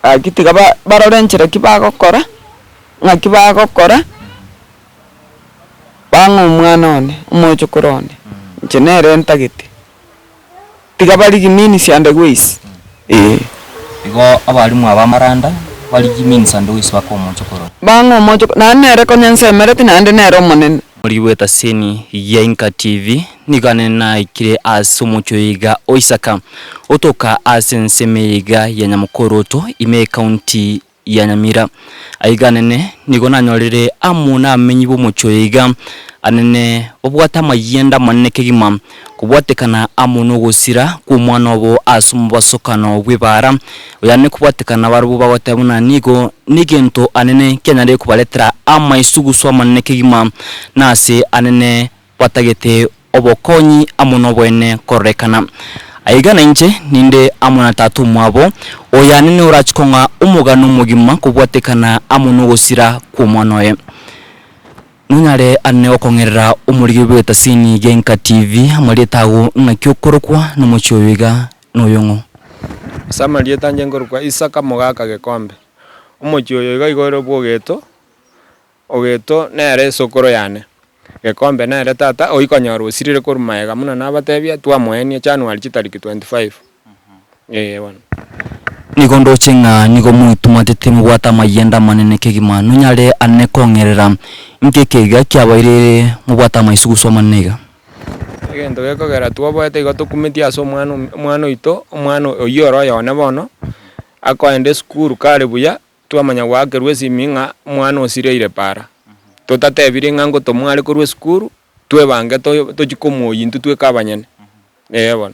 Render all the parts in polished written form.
Akitiga barorenchera kibagokora ng'akibagokora bang'o omwana one Omochokoro one nchenere ntagete tiga bari gimini siande gwisi igo abalimu abamaranda bali gimini sande gwisi bako Omochokoro bang'o Omochokoro nere konyensemereti nande nere omonene muri weta seni ya INKA TV nigane na ikire asomochoiga oisaka otoka asensemeiga ya Nyamukoroto ime county ya Nyamira aiganene nigona nyorere amuna amenyi bomochoiga anene obwata mayenda manne kegima kubwatekana amuno gusira ku mwana obo asumbasokano bwibara oyane kubwatekana barubu bawatabuna nigo nigento anene kenyare kubaletra amaisugu swa manne kegima nase anene watagete obokonyi amuno bwene korekana aigana nje ninde amuna tatu mwabo oyanene urachikonga umugano mugima kubwatekana amuno gusira ku mwana oye Nunyare ane okongerera umurigi bweta sini ya INKA TV amalitago ngakyokorokwa n'umuchowiga noyongo Samarieta njenkorokwa isaka mogaka gekombe umuchowiga igoro bwogeto ogeto nere sokoro yane gekombe nere tata oikonyaro osirire korumaega muna nabatebia twamoenia January chitariki 25 wana nigondo chenga nigo mutumatete mugwata mayenda manene kegima nunyare ane kongerera nkekega kyabaire mugwata maisugu somanega egento gekogera twabwete igo tukumitia aso mwana ito omwana oyoro yone bono akoende skuru kare buya twamanya gwakerwe siminga mwana osireire para totatebire ngango tomware korwe skuru twebange tochikomoyi ntu twekabanyene bona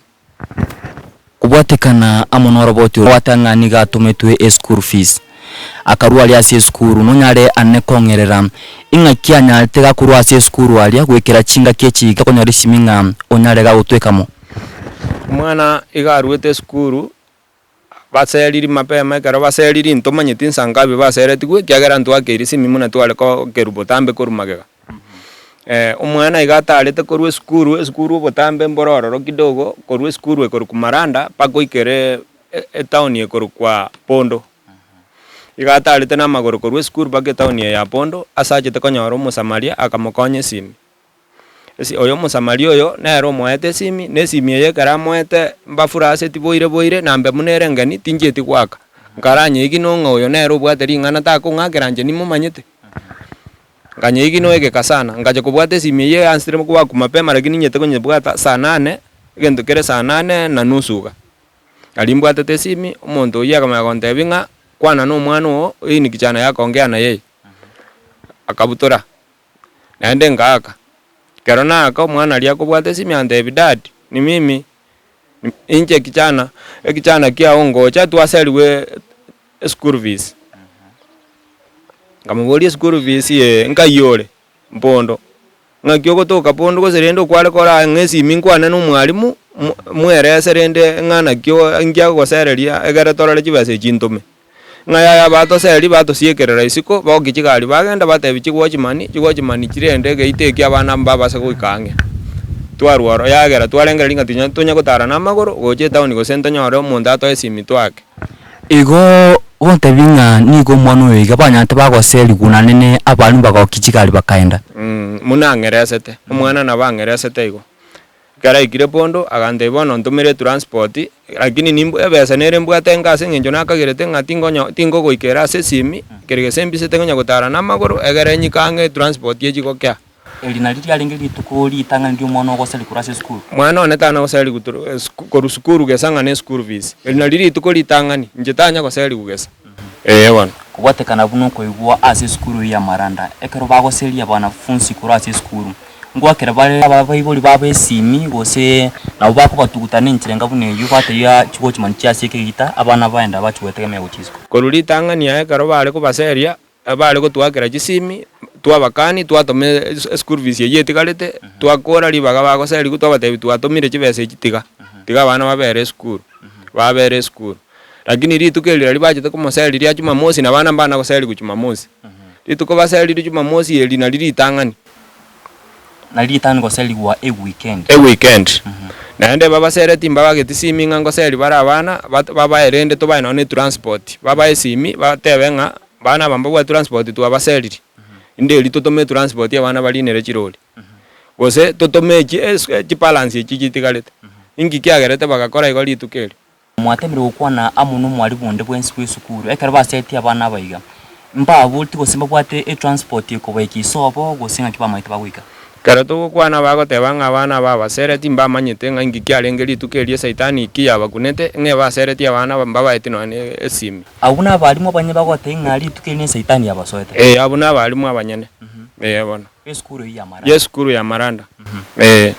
kubwatekana amonoro boti watangani gatumetwe school fees akarua ali ase skuru nonyare ane kongerera inga kianya tega kurua ase skuru ali gwekera chinga kechi gakonyari siminga onyare ga gutwekamo mwana igaruete skuru baseriri mapema karo baseriri ntomanyeti nsangabe basereti gwe kyagera ntwakeri simimu na twale ko kerubotambe korumagega umwana igatarete korwe skuru botambe mbororo kidogo korwe skuru ekorukumaranda pako ikere town ekorukwa Pondo igatarete na magoro korwe skuru pake town ya Pondo asachete konyoro Musamaria akamokonye simi oyo Musamaria oyo nero moete simi ne simi ye karamoete mbafurase tiboire nambe munerengani tinjeti gwaka ngaranye iginongo oyo nero bwateri ngana tako ngakeranje nimumanyete nganye igino egekasana ngaje kubwate simi ye ansire mukwa kumapema lakini nyete konye bwata saa 8 gento kere saa 8 na nusuga alimbwate te simi omonto yakamaya kontebinga kwana no mwana o ini kichana yakongea na yeye akabutora naende ngaka kerona aka mwana ali akubwate simi ande bidadi ni mimi inje kichana kia ongocha twaseliwe school fees Kamugoli skuru visi nkayole mpondo ngakyo toka Pondo ko serendo kwale kora ngesi minkwana no mwalimu mwere serende ngana kyo ngya ko sereria egara torale chibase chintome ngaya ya bato seri bato siekerera isiko bogichigali bagenda batebichi chimani chirende geiteki abana mbabasa kuikange twarwaro yagera twarengera linga tunya gutara na magoro goche town go sento nyoro munda ato esimi twake igo wontabinga nigo mwana oyiga banyante bagoseri gunanene abantu bagokichikali bakaenda munangeresete omwana nabangeresete igo kara ikire Pondo agande bono ntumire transport lakini nimbo ebesa nere mbwate ngase ngenjo nakagerete ngatingo tingo goikera ase simi kerege sembise tengonya gutara na magoro egere nyikange transport yechiko kya elina liti alengeli tukoli tanga ndio mwana ogoseli kurase school mwana onetana goseli koru skuru gesanga ne school fees elina liti tukoli tangani njetanya goseli kugesa wana kubwatekana buno koigwa ase school ya Maranda ekero bagoseli abanafunzi kurase school ngwakera bale ababayiboli babesimi gose nabo bako batugutane nchirenga bune yubate ya chigo chimanchi asike gita abana baenda bachiwetegemea guchizwa koruli tangani ya ekero bale ko baseria bale ko twakera chisimi twabakani twatome school fees yetigalete twakora libaga bagoseli gutwabatebi twatomire chibese chitiga tiga bana babere school lakini ritukelira libajete ko moseli lya Jumamosi na bana goseli ku Jumamosi rituko baseli Jumamosi elina lili tangani na lili tangani goseli wa weekend naende baba sere timba bageti simi nga ngoseri bara abana baba erende to baino ni transport baba esimi batebe nga bana bamba bwa transport tu abaseriri inde li totome transport ya bana bali nere chiroli gose totome chi balance chi gitigalete ingi kyagerete bagakora igoli tukeli mwatemire gukwana amuno mwari bonde bwensi kw'esukuru ekara baseti abana baiga mba bulti gosimba bwate transport ikobaiki sobo gosinga kibamaite bagwika kero tugukwana bagoteba nga abana baba sereti mba manyete nga ingi kyarengeri tukelie saitani ikiya bakunete nge basereti abana mbabaite none esimi abuna abalimu abanye bagote ngari tukelie saitani abasoete abuna abalimu abanyene bona esukuru ya maranda yesukuru ya maranda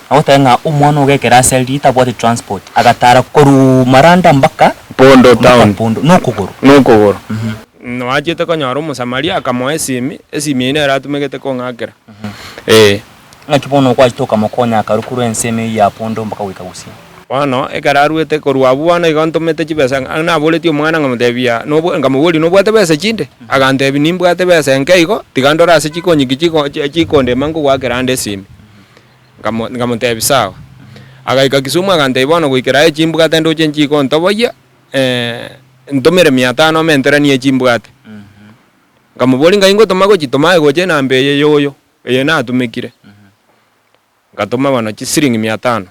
agotenga umwana ugekera selita bwate transport agatara koru maranda mpaka pondo town pondo nokuguru no ajete konyora omusamaria akamoa esimi ine eratumegete kong'akera ngakibono kwachitoka makonya akarukuru enseme ya pondo mpaka wikagusia wano ekararuete korwa bwana igontomete chibesa naboletie omwana ngamutebia ngamuboli nobwate besa chinde agantebi nimbwate besa enkeigo tigandora ase chikonyiki chikonde mango gwakerande esimi ngamutebi sawa agaika Kisumu agantebi bono goikera echimbwate ndoche nchiko ntoboya ntomere 500 menteranie echimbwate ngamuboli ngaingo tomago chitomae goche nambe yoyo eye natumekire ngatoma bono chisiringi 500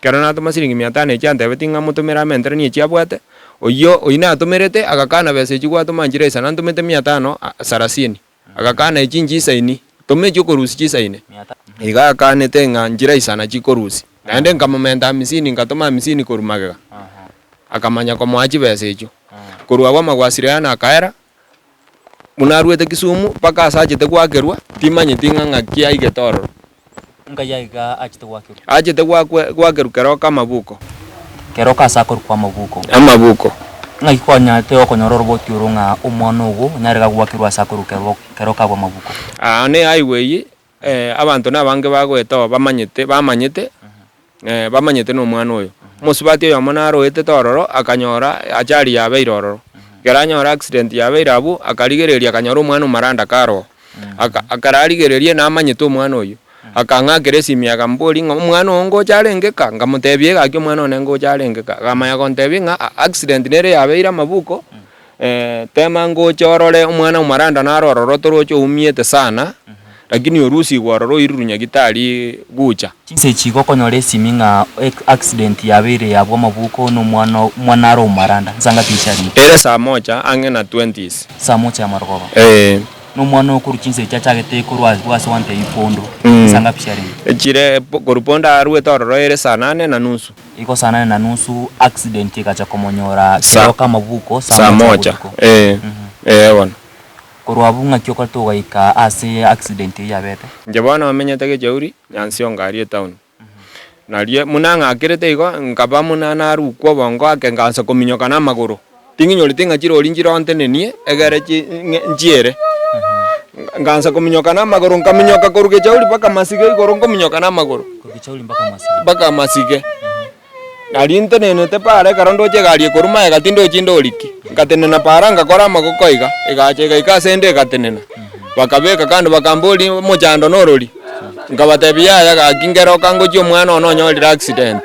kero natuma siringi 500 echantebe tinga mutumira menteranie chiabwate oyo oina atumerete agakana besa chigwatuma njire isa nantumete 500 sarasini agakana echinji isaini tome chikorusi chisaine iga kanete nga njira isana chikorusi naende nkamomenta 50 ngatoma 50 korumagega akamanya kwa mwachi besa echo korwa bwa magwasiriana akaera munaruete Kisumu paka asachete gwakerwa timanye tinga ngakia igetororo ngayaiga achite gwakeru achite gwakeru keroka mabuko keroka sakuru kwa mabuko amabuko ngikonya te okonyoro roboti urunga umwana ugo nyarega gwakeru asakuru keroka kwa mabuko ne highway abantu nabange bagweta bamanyete bamanyete no mwana oyo musubati yo monaro ete tororo akanyora achari yabe irororo geranyora accident yabe irabu akarigereria akanyora umwana maranda karo akararigereria namanyete umwana oyo akang'akere esimi agambori omwana ongo charengeka ngamutebie gaki omwana one ngo charengeka gamanya kontebie ng'a accident nere yabeire amabuko tema ngo chorore omwana omaranda narororo torocho umiete sana lakini orusi gwororo irurunya gitari gucha chinse chigo konyore esimi ng'a accident yabeire yabwo amabuko no mwana aro omaranda nsanga pichari ere saa moja ang'e na 20s saa moja ya marogoba no mwana okuru chinse chachagete kurwa wante ipondo sanga pishari chire koruponda arue tororo ere saa 8:30 iko saa 8:30 accident ikacha komonyora keroka mabuko saa moja wana kurwa bunga kyoka togaika ase accident yabete njebona wamenyete gejeuri nyansio ngari town narie munanga akirete igo nkaba munana arukwo bongo akengansa kominyoka na maguru tinginyori tinga chiro linjiro antenenie egere njiere nganza kominyoka na maguru nkaminyoka koruge chauli paka masige igoro ngominyoka na maguru koruge chauli mpaka masige alinte nene te pare karondo che galie koruma egatindo chindo oliki ngatenena paranga kora magoko igache ikasende gatenena bakabeka kandi bakamboli mochando noroli ngabatebia ya gakingero kango chi omwana ono nyolira accident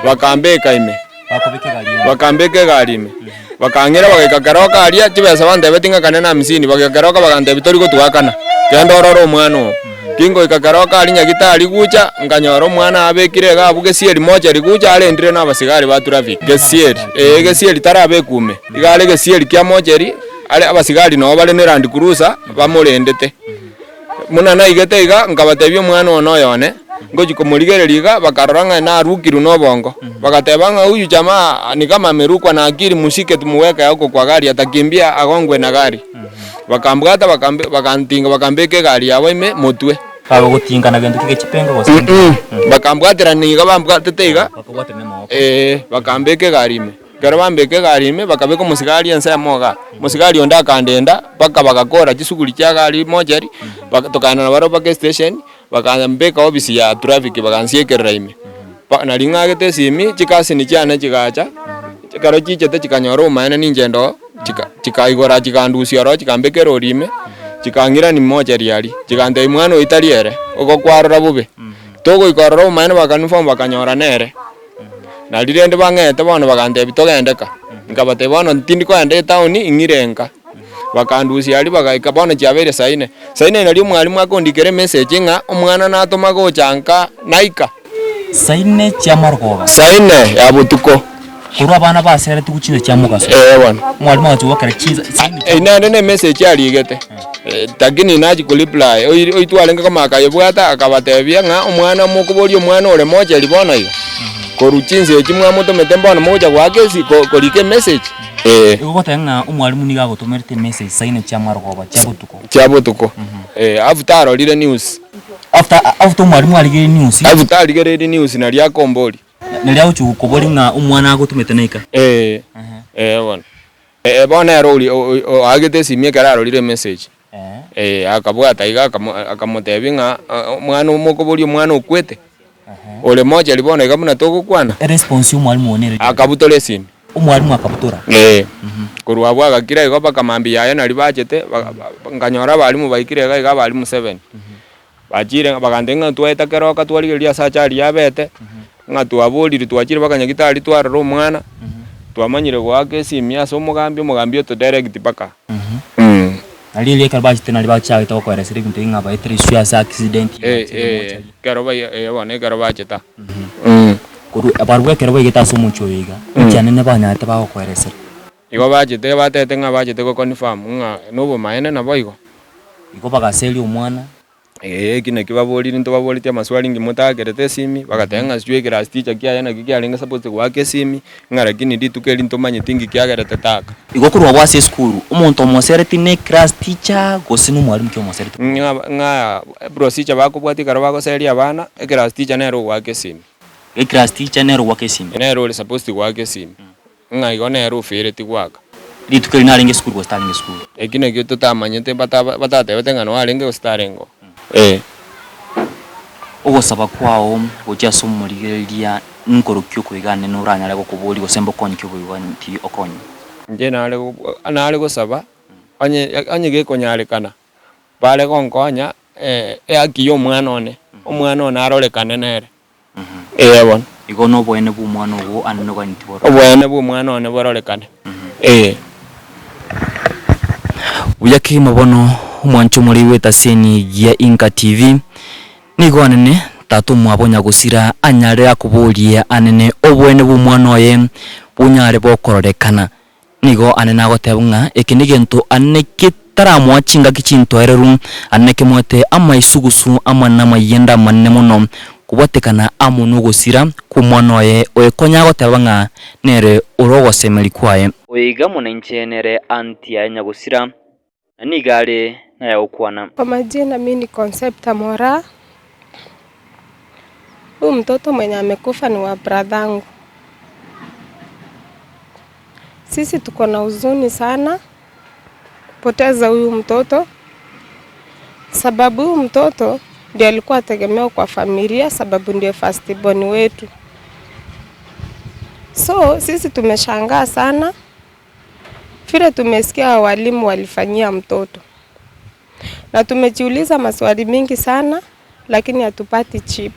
bakambeka ime bakambeke galime bakangera bagakaroka aria chibesa bandebe tinga kanena 50 bagakaroka bagandebe tori gotwakana kendo ororo omwana kingo ikakaroka ali nyagitari gucha nganyoro omwana abekire gabuge sieri moja rigucha alendire na basigari ba traffic gesieri tarabe kume igale gesieri kya mojeri ale abasigari no bale ne Land Cruiser bamurendete munana igete iga ngabatebye omwana ono yone ngoji komurigereriga bakaroranga na rukiru no bongo bagatebanga huyu jamaa ni kama amerukwa na akili musike tumuweka yako kwa gari atakimbia agongwe na gari bakambwata bakantinga bakambeke gari yawe ime mutwe abo gutinga na gendo kike chipengo bose bakambwatira niga bambwatete bakambeke gari ime kero bambeke gari ime bakabeka musigari ensa moga musigari onda kandenda paka bakakora chisuguri kya gari mojeri bakatokana na baro bake station bakambeka ofisi ya traffic bakansiekerera ime naling'agete simi chikasi ni chiane chigacha karo chichete chikanyora umaene ninjendo chikaigora chikandusia ro chikambekera orime chikangira ni mojeri yali chikande mwana oitariere uko kwarora bube togo ikorora umaene bakaniform bakanyora nere na rirende bang'ete bono bagandebi togendeka nkabate bono ntindi kwende town ing'irenga bakandusia ali bagaika bono chiabere saine nari mwalimu akondikere message ng'a omwana natoma gochanka naika saine chiamargoba saine ya butuko kurwa bana basere tuguchine chiamugaso bwana mwalimu watu wakara chiza nande ne message aligete takini naji kuliply oitwalenga kama akayebwata akabatebia ng'a omwana mukubori omwana ole moja libona iyo koruchinze ekimwa moto metemba moja gwake si kolike message ugotenga umwalimu niga gotomerete message saine chiamargoba chiabutuko after arorire news after umwalimu aligire news after aligire news na ria kombori na ria uchukubori ng'a umwana agotumete naika bwana bona erori agete simie kara arorire message akabwata iga akamotebi ng'a mwana umukubori omwana okwete ole moja libona ikamuna togokwana response umwalimu onere akabutole simi umwalimu akabutora kurwa bwaga kira igo bakamambi yayo nari bachete nganyora balimu baikire iga balimu 7 bachire bagandenga tweta keroka twarigeria sachari yabete ng'atwaborire twachire bakanyagitari twarora omwana twamanyire gwake simi ase omugambi to direct paka alili ekarbachite nari bachaga tokoresera ibintu ing'aba etri issue as accident karoba bone karoba cheta kuru abarwe karoba igetaso mucho yiga cyane ne banyate bakoresera igo bachete batete ng'a bachete ko confirm ng'a nobo maene nabo igo bagaseli omwana kine kibaborire into baborite amaswali ngimutagerete simi bagatenga sijwe class teacher kiaya na kialenga support gwake simi ng'a lakini nditukeli into manyitingi kiagerete taka igo kurwa bwase school umuntu omosereti ne class teacher gosinu mwalimu kyo mosereti ng'a procedure bakobwati karo bagoseri abana class teacher nero gwake simi class teacher nero gwake simi nero le support gwake simi ng'a igo nero fereti gwaka nditukeli nalinge school go starting school ekine kyo tutamanyete batate betengano alenge go starengo ogosaba kwao gocha somorigeria nkorokyo kwigane n'uranyare gokuburi gosembo konyikyo bwiganti okonyi nje nale gosaba anye gekonyarekana bale gonkonya akiyo omwana one arorekane nere bona igo no bwene bu mwana ogo anno ganti boro obwene bu mwana one bororekane uyaki mabono mwancho muri weta seni ya INKA TV nigo anene tatu mwabonya gusira anyare akuburia anene obwene bu mwana oye bunyare bokororekana nigo anene agotebunga ekinigento anene kitaramwa chinga kichinto ereru anene kemwete amaisugusu amana mayenda manne muno kubatekana amunu gusira ku mwana oye oyekonya gotebanga nere urogosemeri kwaye oiga munenche nere anti ya nyagusira nigale na ya ukwana. Kwa majina mimi ni Concept Samora. Huyu mtoto mwenye amekufa ni wa bradhangu. Sisi tuko na huzuni sana kupoteza huyu mtoto, sababu huyu mtoto ndiye alikuwa tegemeo kwa familia, sababu ndiye first born wetu. So sisi tumeshangaa sana vile tumesikia walimu walifanyia mtoto, na tumejiuliza maswali mingi sana lakini hatupati jibu.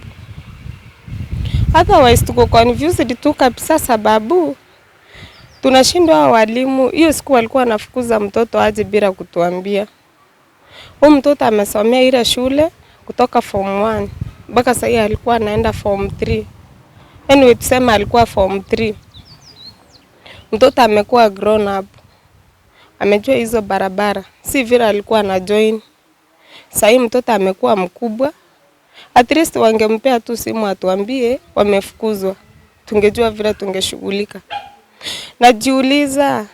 Otherwise tuko confused tu kabisa, sababu tunashindwa walimu. Hiyo siku walikuwa wanafukuza mtoto aje bila kutuambia. Huyu mtoto amesomea ile shule kutoka form 1 mpaka sasa alikuwa anaenda form 3. Anyway tuseme alikuwa form 3. Mtoto amekuwa grown up, amejua hizo barabara, si vile alikuwa na join. Sasa mtoto amekuwa mkubwa, at least wangempea tu simu atuambie wamefukuzwa, tungejua vile tungeshughulika. Najiuliza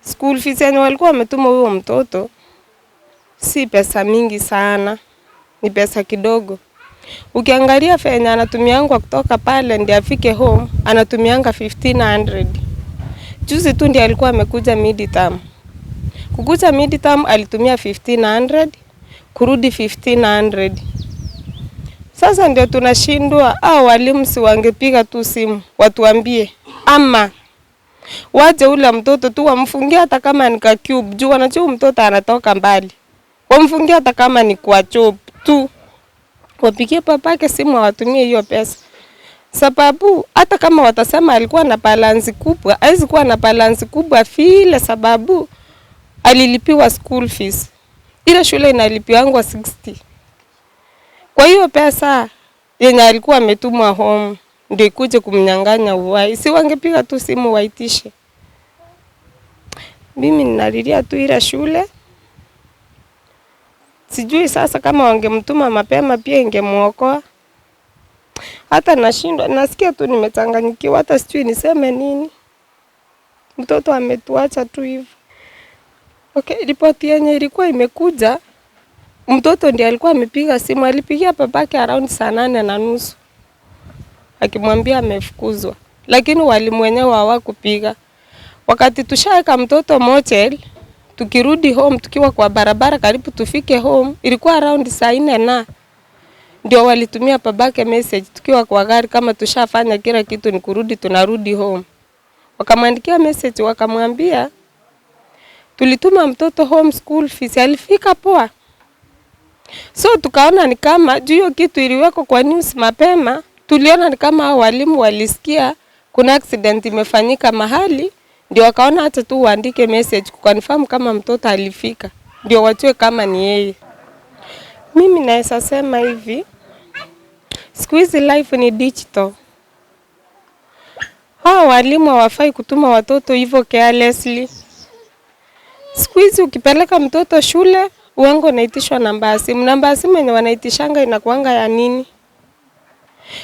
school fees yenye walikuwa wametuma huyo mtoto si pesa mingi sana, ni pesa kidogo. Ukiangalia fenya anatumianga kutoka pale ndiye afike home anatumianga 1500. Juzi tu ndiye alikuwa amekuja mid-term. Kukuja mid-term alitumia 1500, kurudi 1500. Sasa ndio tunashindwa, walimu si wangepiga tu simu watuambie, ama waje ule mtoto tu wamfungie hata kama ni ka cube, juu wanajua mtoto anatoka mbali. Wamfungie hata kama ni kwa chop tu, wapigie papake simu watumie hiyo pesa. Sababu hata kama watasema alikuwa na balance kubwa, haizi kuwa na balance kubwa vile sababu alilipiwa school fees. Ile shule inalipiwangwa 60. Kwa hiyo pesa yenye alikuwa ametumwa home ndio ikuje kumnyang'anya uhai. Si wangepiga tu simu waitishe. Mimi ninalilia tu ile shule. Sijui sasa kama wangemtuma mapema pia ingemuokoa. Hata nashindwa, nasikia tu nimechanganyikiwa, hata sijui niseme nini. Mtoto ametuacha tu hivyo. Okay, ripoti yenye ilikuwa imekuja, mtoto ndiye alikuwa amepiga simu, alipigia babake around saa 8:30. Akimwambia amefukuzwa. Lakini walimu wenyewe hawakupiga. Wakati tushaweka mtoto motel, tukirudi home tukiwa kwa barabara karibu tufike home, ilikuwa around saa 4 ndio walitumia babake message tukiwa kwa gari kama tushafanya kila kitu ni kurudi tunarudi home. Wakamwandikia message wakamwambia tulituma mtoto home school fees, alifika poa. So tukaona ni kama juu hiyo kitu iliweko kwa news mapema, tuliona ni kama walimu walisikia kuna accident imefanyika mahali, ndio wakaona hata tu waandike message kuconfirm kama mtoto alifika, ndio wajue kama ni yeye. Mimi naweza sema hivi, siku hizi life ni digital. Hao walimu hawafai kutuma watoto hivyo carelessly. Siku hizi ukipeleka mtoto shule, uango unaitishwa namba ya simu. Namba ya simu yenye wanaitishanga inakuanga ya nini?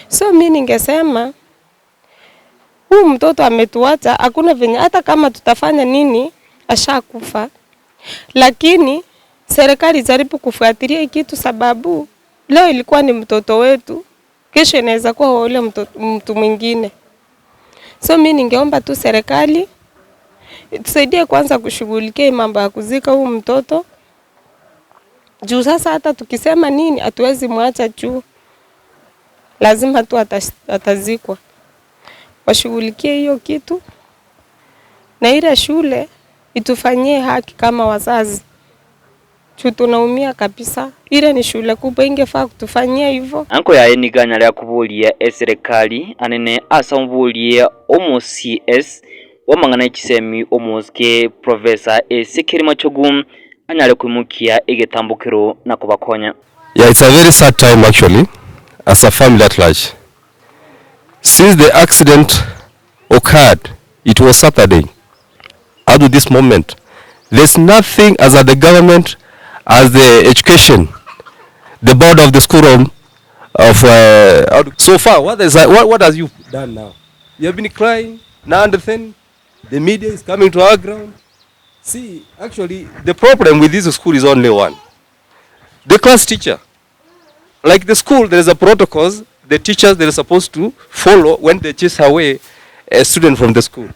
So mimi ningesema huyu mtoto ametuacha, hakuna venye hata kama tutafanya nini ashakufa. Lakini serikali jaribu kufuatilia kitu sababu leo ilikuwa ni mtoto wetu, kesho inaweza kuwa ule mtu mwingine. So mimi ningeomba tu serikali tusaidie kwanza kushughulikia mambo ya kuzika huyu mtoto. Juu sasa hata tukisema nini hatuwezi muacha juu. Lazima tu atazikwa. Washughulikie hiyo kitu. Na ile shule itufanyie haki kama wazazi. Tunaumia kabisa. Ile ni shule kubwa ingefaa kutufanyia hivyo. Anko ya eniganya lya kubulia serikali anene asa mbulia omo CS wamangana kisemi omoske professor Sekiri Machogum anyale kumukia egetambukiro na kubakonya. Yeah, it's a very sad time actually as a family at large. Since the accident occurred, it was Saturday. Up to this moment, there's nothing as the government, as the education, the board of the school of so far. What has you done now? You have been crying. Now understand the media is coming to our ground. See, actually, the problem with this school is only one: the class teacher. Like the school, there is a protocols. The teachers they are supposed to follow when they chase away a student from the school.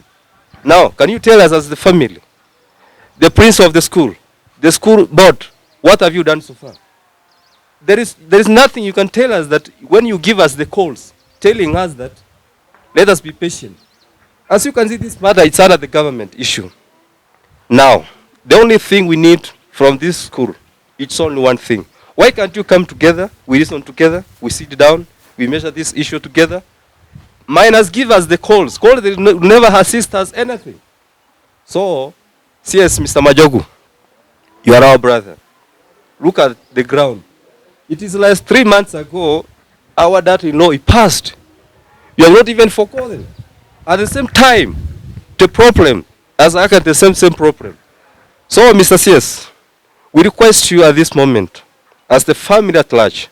Now, can you tell us as the family, the principal of the school board, what have you done so far? There is nothing you can tell us that when you give us the calls, telling us that let us be patient. As you can see, this matter it's under the government issue. Now, the only thing we need from this school, it's only one thing. Why can't you come together? We listen together. We sit down. We measure this issue together. Minors give us the calls. They never assist us anything. So, yes, Mr. Majogu, you are our brother. Look at the ground. It is like 3 months ago, our daughter-in-law, he passed. You are not even forgotten. At the same time, the problem, as I can the same problem. So, Mr. CS, we request you at this moment, as the family at large,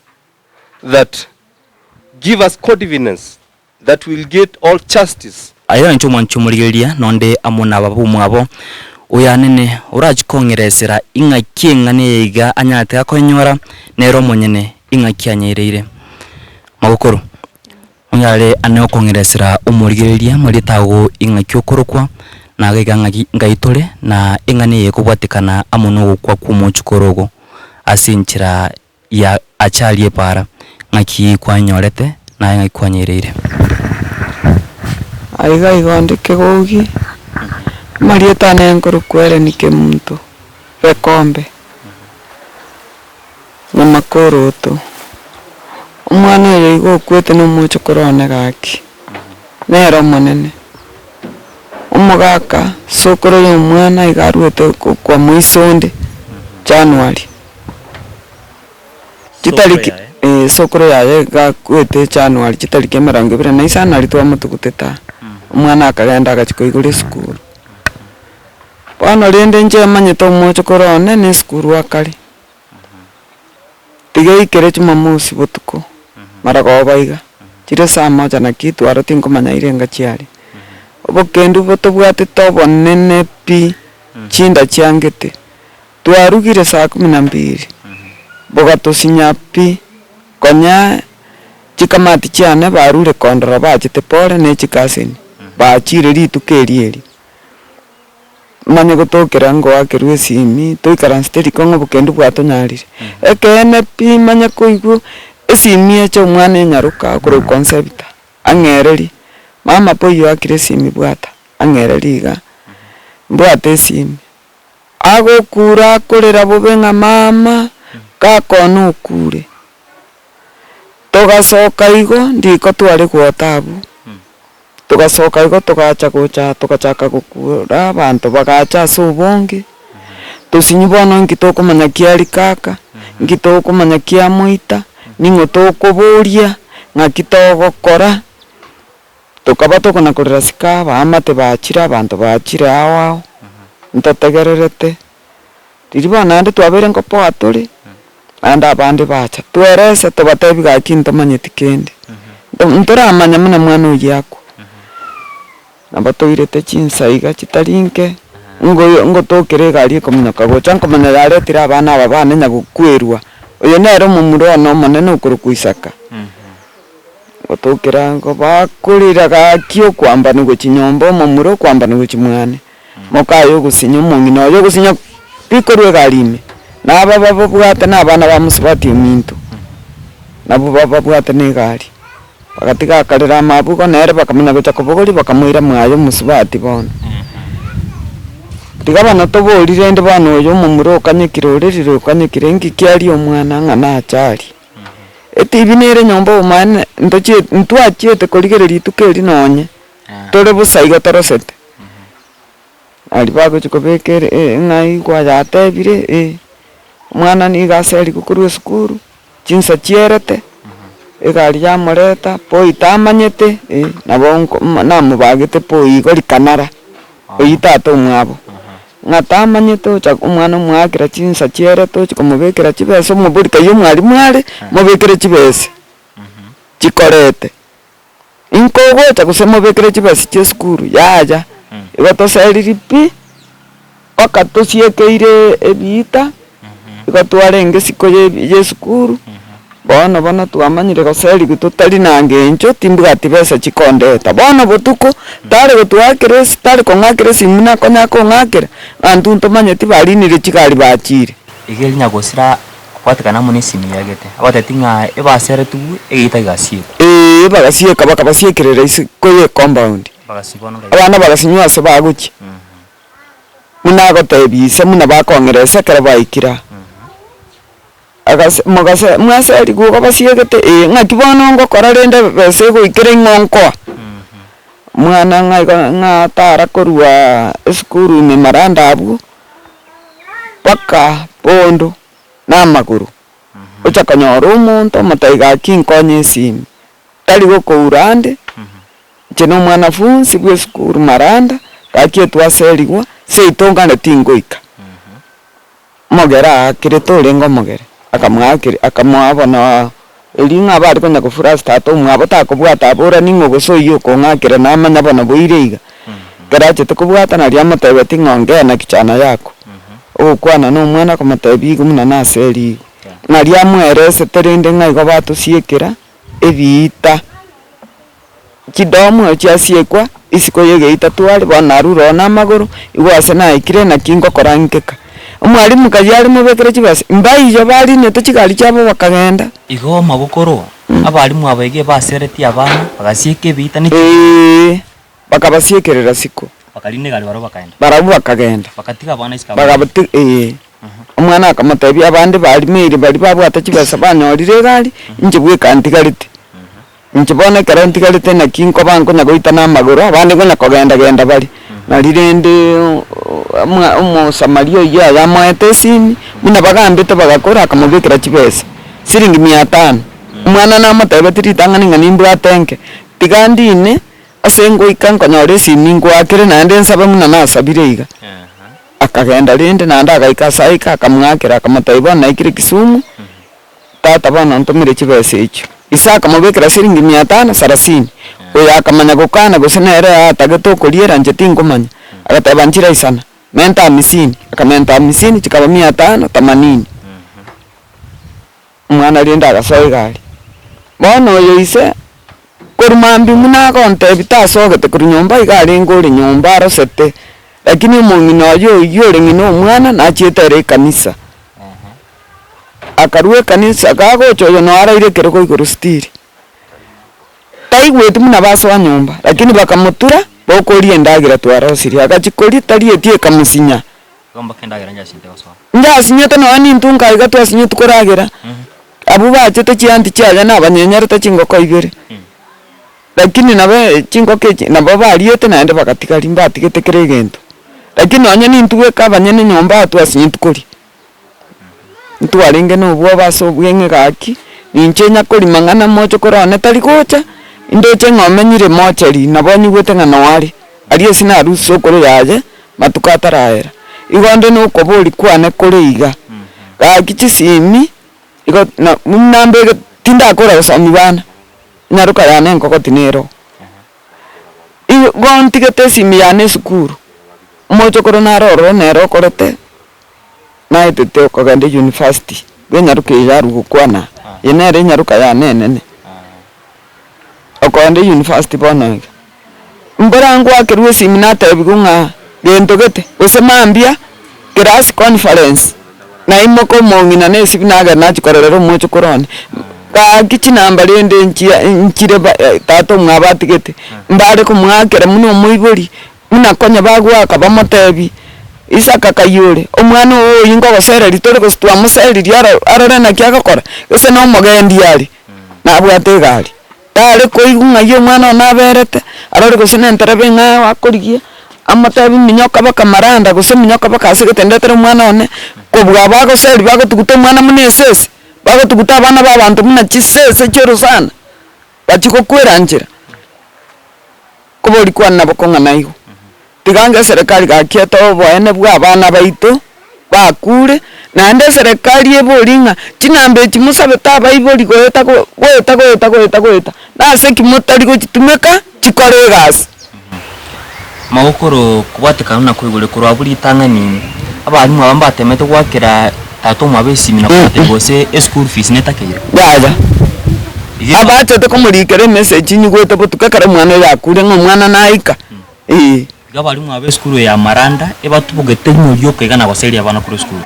that give us confidence that we'll get all justice. Ayo nchumwa nchumuligelia nonde amuna babumu abo uyanene urajikongeresera ingakie nganiga anyate akonyora nero monyene ingakie anyereire Magokoro onyale ane kongeresera umuligelia mulitago ingakie okorokwa na gega ngaitole na ingane kubwatikana amuno kwa Omochokoro asinchira ya achalie para ngaki kwanyorete na ngaki kwanyereire aiga igondeke gogi marieta na nkuru kwere nike muntu bekombe na makoroto omwana oyo igo okwete na Omochokoro gaki nero monene omogaka sokoro y'omwana iga arwete kwa moisonde January chitariki sokoro yaye gakwete January chitariki 25 nari twamutuguteta omwana akagenda agachiko igure skuru bono rende nje manyete Omochokoro ne skuru akari tiga ikere Jumamosi botuko marago baiga chire saa moja na kitu aroti nkomanya irenga chiari obokendu botobwate tobo nene pi chinda chiangete twarugire saa 12 bogatosinya pi konya chikamati chiane barure kondora bachete pore ne chikaseni bachire ritukerieri manye gutokera ngo akerwe simi toikara steri kongo bokendu bwatonyarire ekene pi manye koigu esimi echo mwana nyaruka kuro concept angereri mama poyo akire simi bwata angereriga bwate simi agokura korera bobenga mama kakona okure togasoka igo ndiko twari gwotabu tugasoka igo tugachaka gukura abantu bagacha sobonge tusinyi bono ngitokumanya kiari kaka ngitokumanya kia moita ningo tokuburia ngakitogokora tukaba tokona korera sikaba amate bachira abantu bachira awao ntotegererete ririba nande twabere ngopo aturi anda abandi bacha twerese tubatebiga kinto manyeti kende ntoramanya muna mwana uyako nabatoire chinsaiga chitarinke ngo tokere gari komunyaka gocha nkomanya yaretira abana aba bane nyagukwerwa oyo nero mumuro no monene ukuru kuisaka otokera ngo bakurira gakio kwamba nugo chinyombo mumuro kwamba nugo chimwane mokayo gusinya Mong'ina oyo gusinya pikorwe garime naba babo bwate nabana bamusubati minto nabo baba bwate ne gari bakatiga karira mabugo nere bakamenya gocha kobogori bakamuira mwayo musubati bono tigabana toborire ndi bano oyo mumuro kanyekiroreriro kanyekire ngikiari omwana ngana achari etibi nere nyombo omane ntochi ntwachiete korigereri tukeri nonye tore busaiga torosete ali bago chikobekere ngai kwa yatebire mwana ni gaseri gukuru skuru chinsa chierete egari ya moreta poita amanyete nabonko namubagete poi gori kanara oyitata omwabo ngatamanyete cha omwana mwakira chinsa chierete chikomubekera chibese omubulika yo mwari mware mubekere chibese chikorete inkogo cha kusema mubekere chibese che skuru yaja igotoseriri pi okatosiekeire ebita igotware ngesiko ye skuru bono twamanyire goseri gututari nange encho timbugati besa chikondeta bono botuko tare gutwakire tare kongakire simuna konya kongakira antu ntomanyeti barinire chikari bachire igeri nyagosira kwatikana muni simi yagete abatetinga ebasere tu egita gasieko bagasieka bakabasiekerera isiko ye compound abana bagasinywa se baguchi muna gotebise muna bakongeresa kara baikira mogase mwase rigo babasiegete ngakibono ngo korarende bese go ikire ngonko mwana nga tara korwa skuru ni maranda abu paka pondo na maguru uchakanyoro umuntu mataiga kinkonye sim tali go kourande cheno mwana funsi bwe skuru maranda takie twaserigwa seitongana tingoika mogera kiretore ngo mogere akamwabona elinga bari konya kufurasta to mwabo takobwata abora ningo gosoyo kongakira namanya bona boireiga garaje tukubwata na lya matawe tingonge na kichana yako okwana no mwana ko matabi gumuna na seri na lya mwerese terende ngai go batu siekera ebita kidomo cyasiekwa isiko yege itatwari bona ruro na maguru igwase na ikire na kingo korangeka umwalimu kajari mubekere chibase mbai yo bari neto chikali cyabo bakagenda igo magokoro abalimu abege basereti abana bagasieke bita ni bakabasiekerera siko bakarine gari baro bakaenda barabu bakagenda bakatiga abana isikaba bagabati omwana akamutebi abandi bali miri bali babwata chibesa banyorire gari inje gwika ntigarite inje bona kara ntigarite na kinko banko nyagoita na magoro abandi gona kogenda bali narirende Samaria ya mwete sini muna bagambite bagakora akamubikira chibesa siringi 500 mwana na mutebe tiritangani ngani mbwatenke tigandine asengo ikanko nyore sini ngwakire nande nsaba muna nasabire iga akagenda rinde nanda agaikasaika akamwakira akamutebe na ikire Kisumu tata bana ntumire chibesa icho isaka mubikira siringi 530 oya akamanya gukana gusenere atageto kuriera nje tingomanya agateba nchira isana menta 50 akamenta 50 chikaba 580 mwana rinda agasoe gari bono oyo ise kurumambi muna konte bitasogete kuri nyumba igari nguri nyumba arosete lakini Mong'ina oyo yore ngino mwana nachitere kanisa akarue kanisa gagocho yo no araire kereko iguru stiri taigwetu muna baso nyumba lakini bakamutura bokorie ndagira twarosiri agachikori tarie tie kamusinya gomba kendagira njasinte oswa njasinyete no ani ntunga igatu asinye tukuragira abu bachete chianti chaja na banyenyerete chingoko igere lakini nabe chingoke nabo bariete naende bakatikari mbatigete kere gento lakini onye ni ntuwe ka banyene nyomba atu asinye tukori ntwaringe no bwo baso bwenge gaki ninchenya kori mangana Omochokoro ne tari gocha indoche ngomenyire mocheri nabonyi gwete ngana wari ari sina ruso kore yaje matukataraera igonde no kobori kwane kore iga gaki simi igo na munambe tinda kora usami bana nyaruka yane nkoko tinero igo ntigete simi yane sukuru Omochokoro naroro nero korete na etete okagande university benyaruke yarugo kwana yenere nyaruka yane nene okonde university bono mbora ngwa kirwe seminata bigunga gentogete osemambia class conference na imoko Mong'ina nesi binaga nachikorero Omochokoro ka kichi namba rende nchire tato mwabatigete mbare ko mwakera muno muibori muna konya bagwa kabamotebi isaka kayure omwana o yingo gosera litore gostwa museri diara arara na kyakakora ese no mogendi yari na abwate gari dale koigunga yo mwana naberete arore gosene nterebe nga wakorigie amatabi minyoka bakamaranda gose minyoka bakasegete ndetera mwana one kobwa bago seri bago tuguta mwana munesese bago tuguta abana babantu muna chisese cyero sana bachiko kweranjira kobori kwana bokonga nayo tigange serikali gakieta boene bwa abana baito bakure nande serikali eboringa chinambe chimusabe tabaibori goeta nase kimotari gochitumeka chikore gas Magokoro kubatekana na kwigure kurwa buri tangani abarimu abambatemete gwakira tato mwabesimi na kwatebose school fees netakira yaja abachete komurikere message nyigwete botukakara mwana yakure ng'omwana naika gabarimu abe school ya maranda ebatubugete nyurio kegana baseri abana kuri school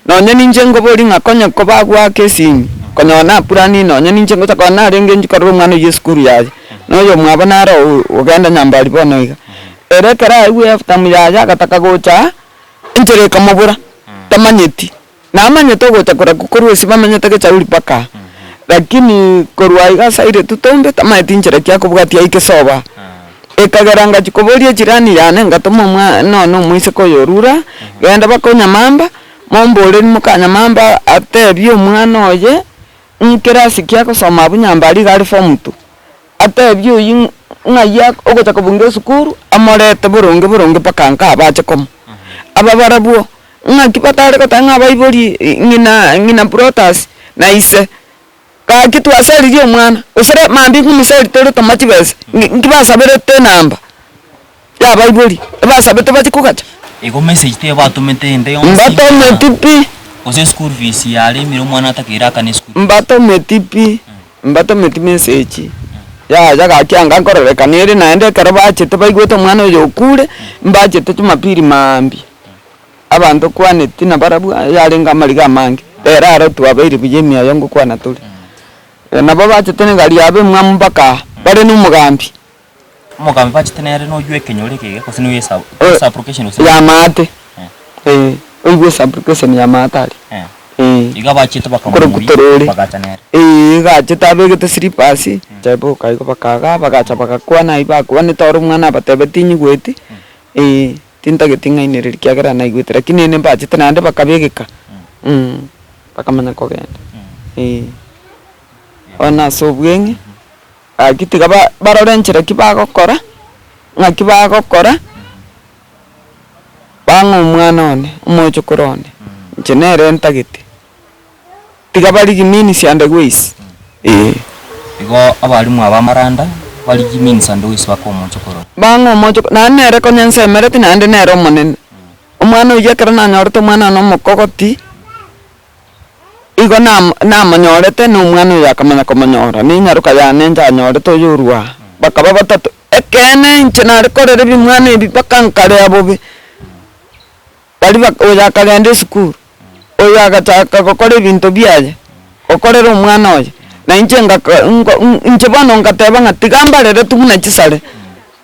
nonye ninje ngobori ngakonya ko bagwa kesimi konyona purani nonye ninje ngotakona renge njikorwa mwana ye school yaje noyo mwabana ro ugenda nyambari bono iga erekera iwe after muyaja gataka gocha njere kamabura tamanyeti namanyete gocha kora kukorwa sibamenyete gechauri paka lakini korwa iga saire tutombe tamanyeti njere kyako bwatia ikesoba ekagaranga chikoborie jirani yane ngatoma mwana no mwise ko yorura genda bakonya mamba mombole ni mukanya mamba atebyo mwana oye nkirasi kyako soma bunyambari gari fomutu atebyo ngaya ogocha kubunge sukuru amorete burunge pakanka abache kom ababarabuo ngakipatare kotanga abaibori ngina protas na ise ka kitu asali dio mwana usere mambi kumisali toro tomachi bese ngibasabere te namba ya baibori basabete bachikukacha ego message te batumete ende yonsi mbato metipi ose school fees yali miro mwana atakira kane school mbato metipi message ya jaga kyanga korere kanere naende karabache te baigwete mwana yo kure mbache te tumapiri mambi abantu kwane tina barabu yalenga maliga mangi eraro tuwabairi bijemia yangu kwana tuli na baba chetene gari yabe mwambaka bare n'umugambi bache tenere no ywe kenyore kege kose no yesa application ya mate oigwe application ya matari igabachite bakamuri bagatanera gachita begete slippers chaibo kaigo bakaga bagacha bagakwana ibakwa ni toru mwana batebetinyi gweti tinta getinga inere kiagera na igwete lakini ne bachite nande bakabegeka bakamanya kogenda ona sobwenge agitiga barorenchera kibagokora ngakibagokora bango mwana one Omochokoro one njenere ntagete tiga bali gimini siande gwisi igo abalimu abamaranda bali gimini sande gwisi bako Omochokoro bango Omochokoro na nere konyense mereti nande nere omonene omwana uyekera na nyorete mwana no mokogoti igo na manyorete no mwana yakamanya komanyora ni nyaruka ya nenja nyorete yurwa bakaba batatu ekene nchena korere bi mwana ibi bakankare abobe bali oya kagende school oya gataka gukora ibintu byaje gukorera umwana oye na injenga inje bano ngateba ngatigamba rero tumuna kisare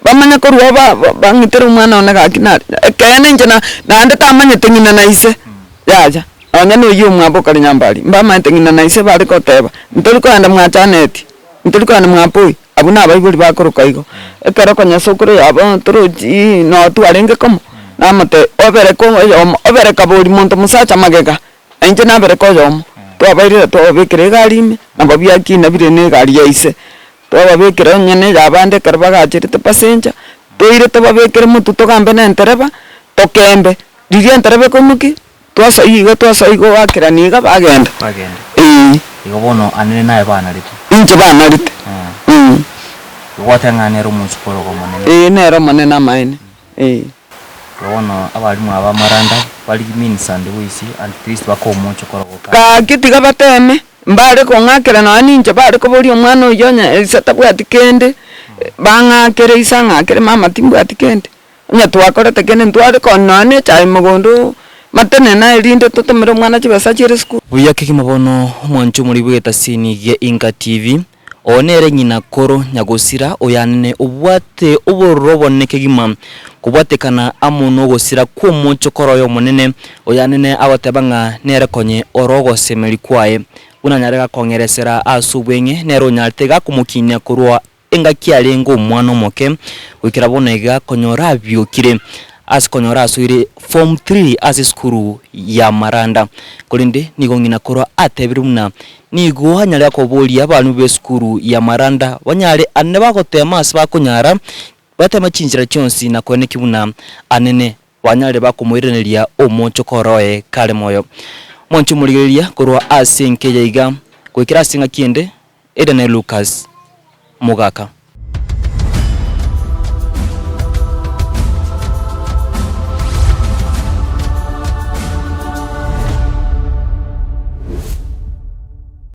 bamanya ko ruwa bangitera umwana one gakinari kene nje na ande tamanye tengina na ise yaja onya no yumwa bokari nyambali mbama tengina na ise bari ko teba ntoli ko anda mwa chaneti ntoli ko anda mwa poi abuna abayibuli bakoroka igo ekero konya sokoro yabo turuji no tuarenge komo namate obere kabori muntu musacha magega enje nabere ko yomo to abaire to bekere garime nabo byakina bire ne gari yaise to babekere nyene yabande karbaga achirite passenger to ire to babekere mutu to gambe na entereba to kembe diria enterebe komuki to so igo akira niga bagenda igo bono anene nae bana rite inje bana rite Omochokoro ko monene nero monene amaine Wono abalimu abamaranda bali gimini sande gwisi at least bako Omochokoro ka kitiga bateme mbare ko ngakera no aninje bare ko boli omwana uyonya isatabwa atikende bangakere isangakere mama timbu atikende nya twakorete kene ntware ko nane chai mugondo matene na erinde totemere mwana chibesa chire school uyake kimabono mwanchu muri bweta sini ye INKA TV onere nyina koro nyagosira oyanene obwate oboroboneke gima kubwatekana amuno gosira ku Omochokoro yo monene oyanene abatebanga nere konye orogo semeli kwae unanyarega kongeresera asubwenge nero nyartega kumukinya kurwa engakialengo mwana moke wikira bonega konyora byokire askonyora asuire form 3 asiskuru ya maranda kolinde nigongina koro atebirumna nigo hanyale akoboli abantu beskuru ya maranda wanyale anne bagotema asbakonyara batema chinjira chonsi na kone kibuna anene wanyale bakomoireneria Omochokoro kale moyo monchu muligeria korwa Senge yaiga kwikira singa kiende Edene Lucas Mogaka